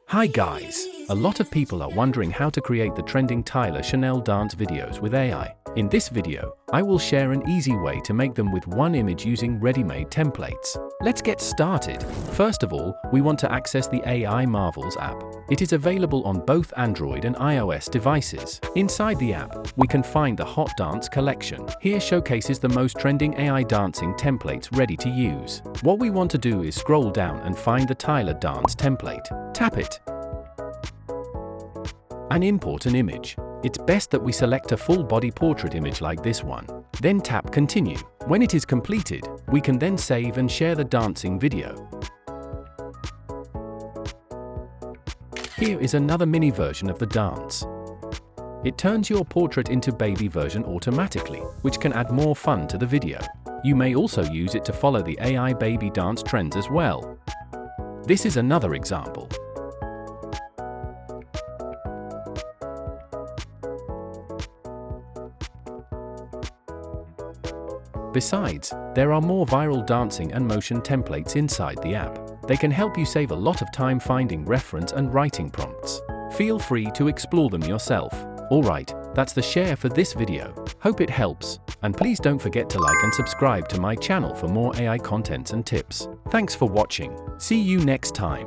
Hi guys! A lot of people are wondering how to create the trending Tyla Chanel dance videos with AI. In this video, I will share an easy way to make them with one image using ready-made templates. Let's get started. First of all, we want to access the AI Marvels app. It is available on both Android and iOS devices. Inside the app, we can find the Hot Dance collection. Here showcases the most trending AI dancing templates ready to use. What we want to do is scroll down and find the Tyla dance template. Tap it and import an image. It's best that we select a full body portrait image like this one. Then tap Continue. When it is completed, we can then save and share the dancing video. Here is another mini version of the dance. It turns your portrait into baby version automatically, which can add more fun to the video. You may also use it to follow the AI baby dance trends as well. This is another example. Besides, there are more viral dancing and motion templates inside the app. They can help you save a lot of time finding reference and writing prompts. Feel free to explore them yourself. Alright, that's the share for this video. Hope it helps, and please don't forget to like and subscribe to my channel for more AI contents and tips. Thanks for watching. See you next time.